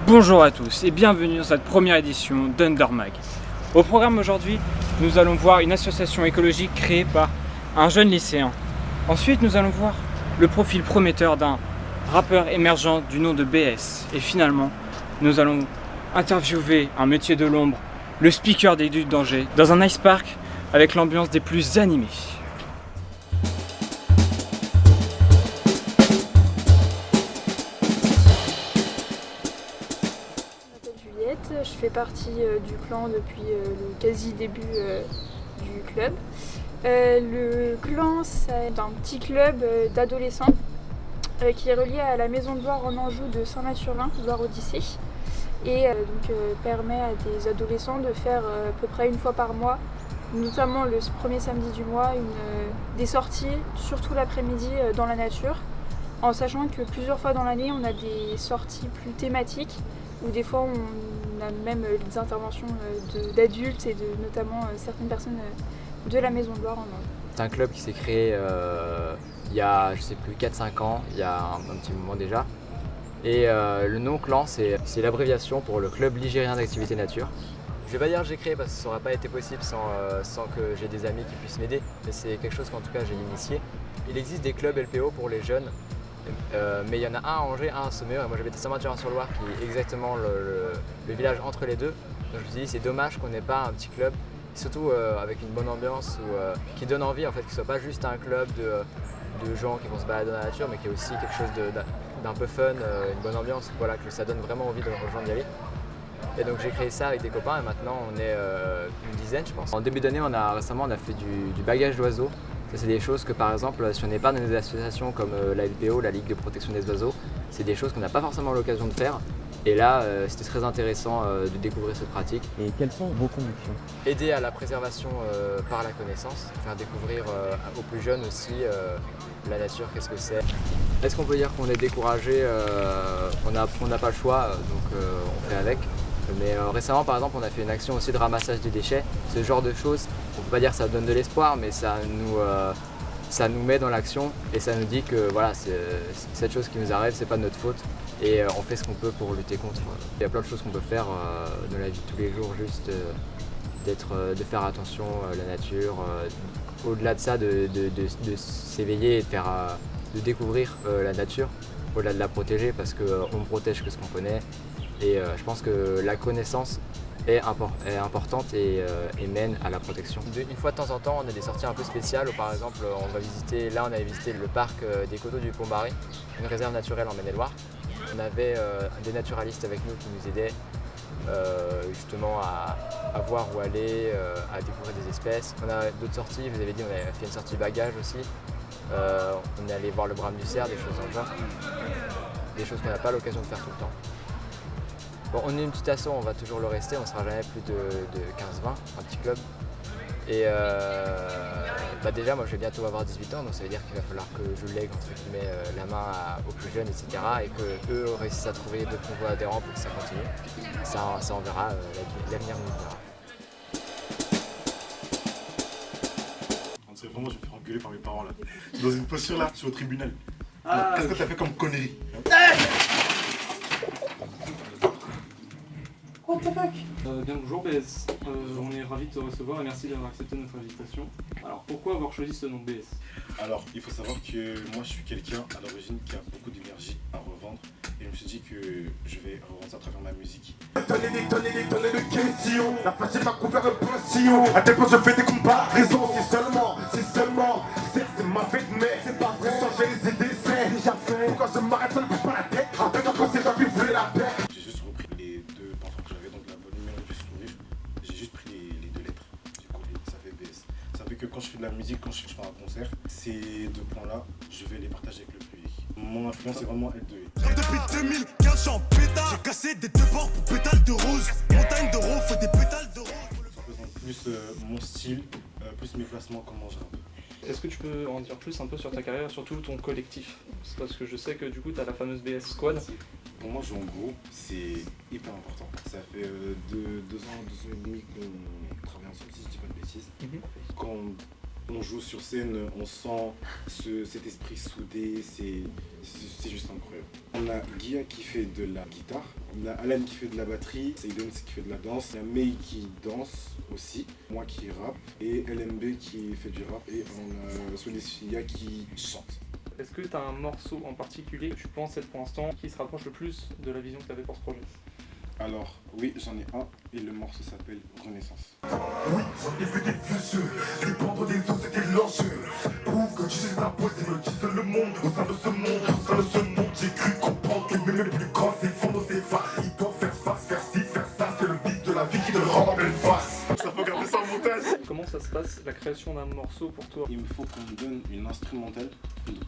Bonjour à tous et bienvenue dans cette première édition d'Undermag. Au programme aujourd'hui, nous allons voir une association écologique créée par un jeune lycéen. Ensuite, nous allons voir le profil prometteur d'un rappeur émergent du nom de BS. Et finalement, nous allons interviewer un métier de l'ombre, le speaker des Ducs d'Angers, dans un ice park avec l'ambiance des plus animées. Je fais partie du clan depuis le quasi début du club. Le clan, c'est un petit club d'adolescents qui est relié à la maison de Loire en Anjou de Saint-Mathurin, Loire Odyssée, et permet à des adolescents de faire à peu près une fois par mois, notamment le premier samedi du mois, des sorties, surtout l'après-midi dans la nature, en sachant que plusieurs fois dans l'année, on a des sorties plus thématiques, où des fois on a même des interventions d'adultes et notamment certaines personnes de la Maison de Loire en Anjou. C'est un club qui s'est créé il y a, je sais plus, 4-5 ans, il y a un petit moment déjà. Et le nom clan, c'est l'abréviation pour le Club Ligérien d'Activité Nature. Je vais pas dire que j'ai créé parce que ça n'aurait pas été possible sans que j'ai des amis qui puissent m'aider, mais c'est quelque chose qu'en tout cas j'ai initié. Il existe des clubs LPO pour les jeunes, mais il y en a un à Angers, un à Saumur, et moi j'habite à Saint-Mathurin-sur-Loire qui est exactement le village entre les deux. Donc je me suis dit c'est dommage qu'on n'ait pas un petit club, surtout avec une bonne ambiance qui donne envie en fait, que ce soit pas juste un club de gens qui vont se balader dans la nature, mais qui est aussi quelque chose d'un peu fun, une bonne ambiance, voilà, que ça donne vraiment envie de rejoindre d'y aller. Et donc j'ai créé ça avec des copains et maintenant on est une dizaine je pense. En début d'année récemment on a fait du bagage d'oiseaux. Ça c'est des choses que par exemple si on n'est pas dans des associations comme la LPO, la Ligue de protection des oiseaux, c'est des choses qu'on n'a pas forcément l'occasion de faire. Et là c'était très intéressant de découvrir cette pratique. Et quelles sont vos convictions? Aider à la préservation par la connaissance, faire découvrir aux plus jeunes aussi la nature, qu'est-ce que c'est. Est-ce qu'on peut dire qu'on est découragé? On n'a pas le choix, donc on fait avec. Mais récemment par exemple on a fait une action aussi de ramassage des déchets, ce genre de choses. On ne peut pas dire que ça donne de l'espoir, mais ça nous met dans l'action et ça nous dit que voilà, cette chose qui nous arrive, c'est pas de notre faute et on fait ce qu'on peut pour lutter contre. Il y a plein de choses qu'on peut faire dans la vie de tous les jours, juste de faire attention à la nature, au-delà de ça, de s'éveiller et de découvrir la nature, au-delà de la protéger parce qu'on ne protège que ce qu'on connaît. Et je pense que la connaissance est importante et mène à la protection. Une fois de temps en temps, on a des sorties un peu spéciales où par exemple, on avait visité le parc des Coteaux du Pont-Barry, une réserve naturelle en Maine-et-Loire. On avait des naturalistes avec nous qui nous aidaient justement à voir où aller, à découvrir des espèces. On a d'autres sorties, je vous avais dit, on a fait une sortie bagage aussi. On est allé voir le brame du cerf, des choses dans le genre. Des choses qu'on n'a pas l'occasion de faire tout le temps. Bon, on est une petite asso, on va toujours le rester, on ne sera jamais plus de 15-20, un petit club. Et déjà, moi je vais bientôt avoir 18 ans, donc ça veut dire qu'il va falloir que je lègue entre guillemets la main aux plus jeunes, etc. Et qu'eux réussissent à trouver d'autres nouveaux adhérents pour que ça continue. Ça on verra, l'avenir nous dira. Vraiment, je vais me faire engueuler par mes parents là. Je suis dans une posture là, je suis au tribunal. Qu'est-ce que t'as fait comme connerie? What the fuck? Bien bonjour BS, on est ravis de te recevoir et merci d'avoir accepté notre invitation. Alors pourquoi avoir choisi ce nom BS? Alors il faut savoir que moi je suis quelqu'un à l'origine qui a beaucoup d'énergie à revendre et je me suis dit que je vais revendre ça à travers ma musique. Donnez des questions, la fâche m'a couvert un passion. À tel point je fais des comparaisons, si seulement, c'est ma fête mais c'est pas vrai, changer les idées c'est déjà fait. Pourquoi je m'arrête, ça ne bouge pas la tête, avec un conseil va vivre la paix. J'ai juste repris les deux parfums que j'avais, donc la bonne humeur et du sourire. J'ai juste pris les deux lettres, j'ai collé, ça fait BS. Ça fait que quand je fais de la musique, quand je fais un concert, ces deux points-là, je vais les partager avec le public. Mon influence est vraiment L2E. Depuis 2015, je suis en pétard. J'ai cassé des deux bords pour pétales de rose. Montagne de rose, faut des pétales de rose. Ça représente plus mon style, plus mes placements, comment je rappe. Est-ce que tu peux en dire plus un peu sur ta carrière, surtout ton collectif? C'est parce que je sais que du coup tu as la fameuse BS Squad. Pour moi, jouer en groupe, c'est hyper important. Ça fait 2 ans et demi qu'on travaille ensemble, si je dis pas de bêtises. Quand On joue sur scène, on sent cet esprit soudé, c'est juste incroyable. On a Guilla qui fait de la guitare, on a Alan qui fait de la batterie, Seydon qui fait de la danse, il y a May qui danse aussi, moi qui rappe, et LMB qui fait du rap, et on a Solisfia qui chante. Est-ce que tu as un morceau en particulier que tu penses être pour l'instant qui se rapproche le plus de la vision que tu avais pour ce projet? Alors, oui, j'en ai un, et le morceau s'appelle Renaissance. Oui, j'en ai vu des vieux jeux, dépendre des autres c'était l'enjeu. Prouve que tu sais t'imposer, me disent le monde, au sein de ce monde, j'ai cru comprendre que même les plus grands s'effondrent, s'effacent. Ils doivent faire face, faire ci, faire ça, c'est le beat de la vie qui te le rend en pleine face. Ça faut garder ça en montage. Comment ça se passe, la création d'un morceau pour toi? Il me faut qu'on me donne une instrumentale,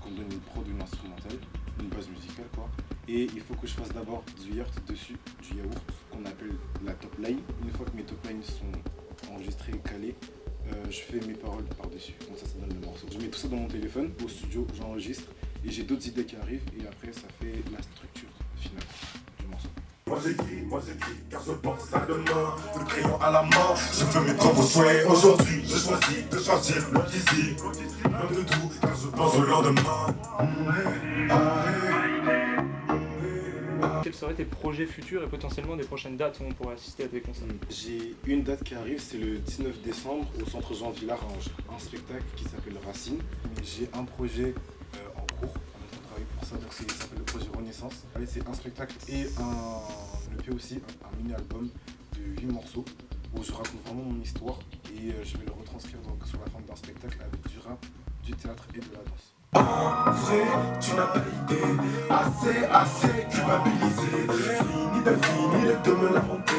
qu'on me donne une prod d'une instrumentale, une base musicale quoi. Et il faut que je fasse d'abord du yaourt dessus, du yaourt, qu'on appelle la top line. Une fois que mes top lines sont enregistrées et calées, je fais mes paroles par-dessus. Donc ça donne le morceau. Je mets tout ça dans mon téléphone, au studio, j'enregistre et j'ai d'autres idées qui arrivent et après ça fait la structure finale du morceau. Moi j'écris, car je pense à demain, le crayon à la main, je fais mes propres choix et aujourd'hui, je choisis de choisir loin d'ici, loin de tout, car je pense au lendemain. Quels seraient tes projets futurs et potentiellement des prochaines dates où on pourrait assister à des concerts? J'ai une date qui arrive, c'est le 19 décembre au centre Jean Villard, un spectacle qui s'appelle Racine. J'ai un projet en cours, on est en train de travailler pour ça, donc ça s'appelle le projet Renaissance. C'est un spectacle et un EP aussi, un mini-album de 8 morceaux où je raconte vraiment mon histoire et je vais le retranscrire donc, sur la forme d'un spectacle avec du rap, du théâtre et de la danse. En vrai, tu n'as pas idée, assez culpabilisé. Fini de me lamenter.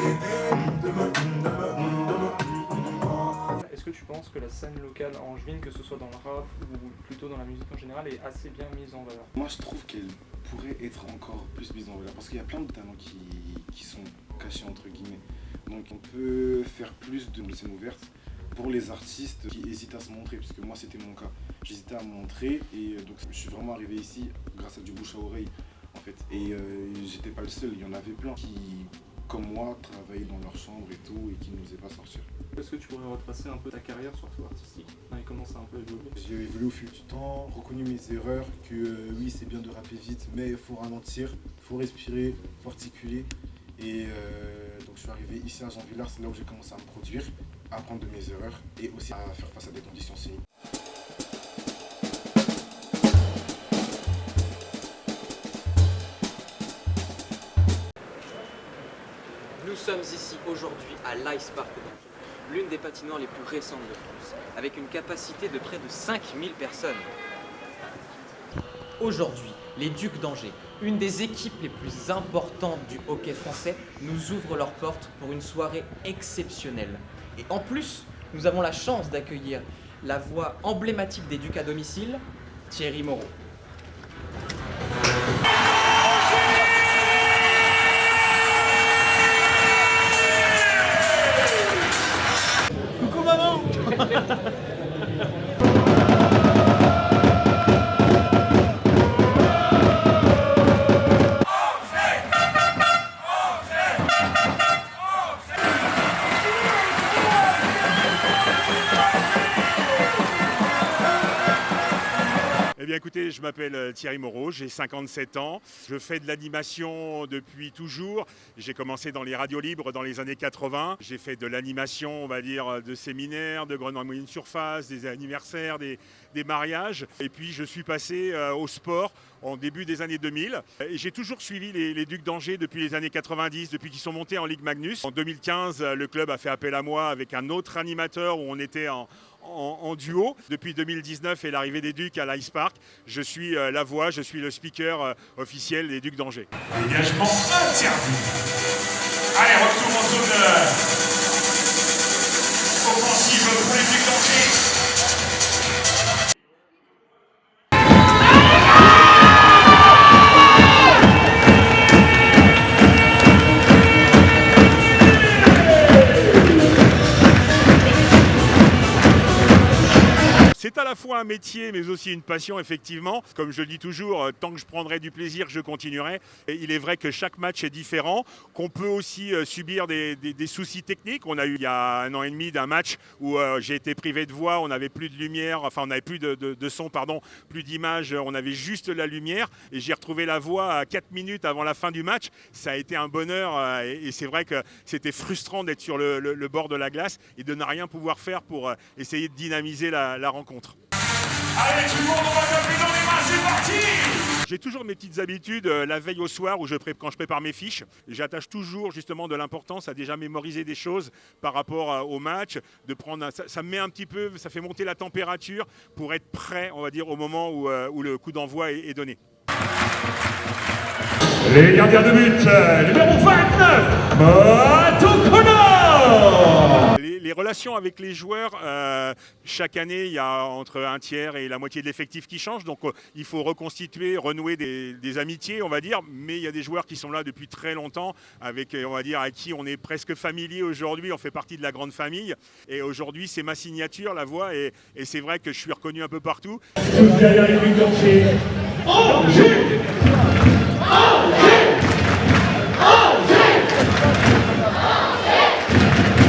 Est-ce que tu penses que la scène locale angevine, que ce soit dans le rap ou plutôt dans la musique en général, est assez bien mise en valeur? Moi je trouve qu'elle pourrait être encore plus mise en valeur parce qu'il y a plein de talents qui sont cachés entre guillemets. Donc on peut faire plus de scènes ouvertes pour les artistes qui hésitent à se montrer, parce que moi c'était mon cas. J'hésitais à me montrer et donc je suis vraiment arrivé ici grâce à du bouche à oreille en fait. Et j'étais pas le seul, il y en avait plein qui, comme moi, travaillaient dans leur chambre et tout et qui n'osaient pas sortir. Est-ce que tu pourrais retracer un peu ta carrière sur ce artistique et comment ça a un peu évolué? J'ai évolué au fil du temps, reconnu mes erreurs, que oui c'est bien de rapper vite, mais il faut ralentir, il faut respirer, il faut articuler. Et donc je suis arrivé ici à Jean Villard, c'est là où j'ai commencé à me produire, à apprendre de mes erreurs et aussi à faire face à des conditions scéniques. Nous sommes ici aujourd'hui à l'Ice Park d'Angers, l'une des patinoires les plus récentes de France, avec une capacité de près de 5000 personnes. Aujourd'hui, les Ducs d'Angers, une des équipes les plus importantes du hockey français, nous ouvrent leurs portes pour une soirée exceptionnelle. Et en plus, nous avons la chance d'accueillir la voix emblématique des Ducs à domicile, Thierry Moreau. Coucou maman. Eh bien écoutez, je m'appelle Thierry Moreau, j'ai 57 ans, je fais de l'animation depuis toujours. J'ai commencé dans les radios libres dans les années 80. J'ai fait de l'animation, on va dire, de séminaires, de grandes moyennes surface, des anniversaires, des mariages. Et puis je suis passé au sport en début des années 2000. Et j'ai toujours suivi les Ducs d'Angers depuis les années 90, depuis qu'ils sont montés en Ligue Magnus. En 2015, le club a fait appel à moi avec un autre animateur où on était en duo. Depuis 2019 et l'arrivée des Ducs à l'Ice Park, je suis la voix, je suis le speaker officiel des Ducs d'Angers. Dégagement interdit. Allez, retour en zone offensive pour les Ducs d'Angers. C'est à la fois un métier, mais aussi une passion, effectivement. Comme je le dis toujours, tant que je prendrai du plaisir, je continuerai. Et il est vrai que chaque match est différent, qu'on peut aussi subir des soucis techniques. On a eu il y a 1 an et demi d'un match où j'ai été privé de voix, on n'avait plus de lumière, enfin on n'avait plus de son, pardon, plus d'image, on avait juste la lumière. Et j'ai retrouvé la voix à 4 minutes avant la fin du match. Ça a été un bonheur et c'est vrai que c'était frustrant d'être sur le bord de la glace et de ne rien pouvoir faire pour essayer de dynamiser la rencontre. Allez, tout le monde, on va taper dans les mains, c'est parti! J'ai toujours mes petites habitudes la veille au soir quand je prépare mes fiches. J'attache toujours justement de l'importance à déjà mémoriser des choses par rapport au match, de prendre ça me met un petit peu, ça fait monter la température pour être prêt, on va dire, au moment où le coup d'envoi est donné. Les gardiens de but, numéro 29, Matokono! Les relations avec les joueurs, chaque année, il y a entre un tiers et la moitié de l'effectif qui change. Donc, il faut reconstituer, renouer des amitiés, on va dire. Mais il y a des joueurs qui sont là depuis très longtemps, avec, on va dire, à qui on est presque familier aujourd'hui. On fait partie de la grande famille. Et aujourd'hui, c'est ma signature, la voix. Et c'est vrai que je suis reconnu un peu partout.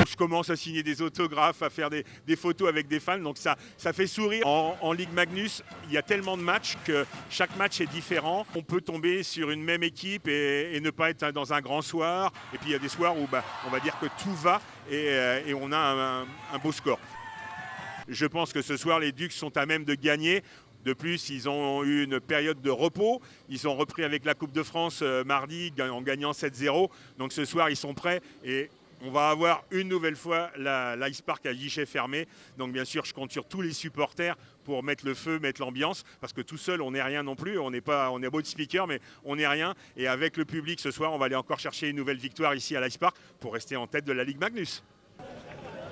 Je commence à signer des autographes, à faire des photos avec des fans, donc ça fait sourire. En Ligue Magnus, il y a tellement de matchs que chaque match est différent. On peut tomber sur une même équipe et ne pas être dans un grand soir. Et puis il y a des soirs où on va dire que tout va et on a un beau score. Je pense que ce soir, les Ducs sont à même de gagner. De plus, ils ont eu une période de repos. Ils ont repris avec la Coupe de France mardi en gagnant 7-0. Donc ce soir, ils sont prêts et on va avoir une nouvelle fois l'Ice Park à guichet fermé. Donc bien sûr, je compte sur tous les supporters pour mettre le feu, mettre l'ambiance. Parce que tout seul, on n'est rien non plus. On est beau de speaker, mais on n'est rien. Et avec le public ce soir, on va aller encore chercher une nouvelle victoire ici à l'Ice Park pour rester en tête de la Ligue Magnus.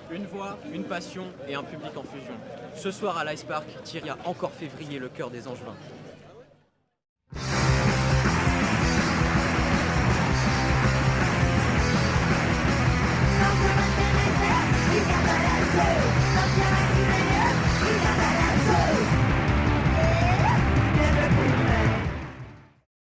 Une voix, une passion et un public en fusion. Ce soir à l'Ice Park, Thierry a encore fait vriller le cœur des Angevins.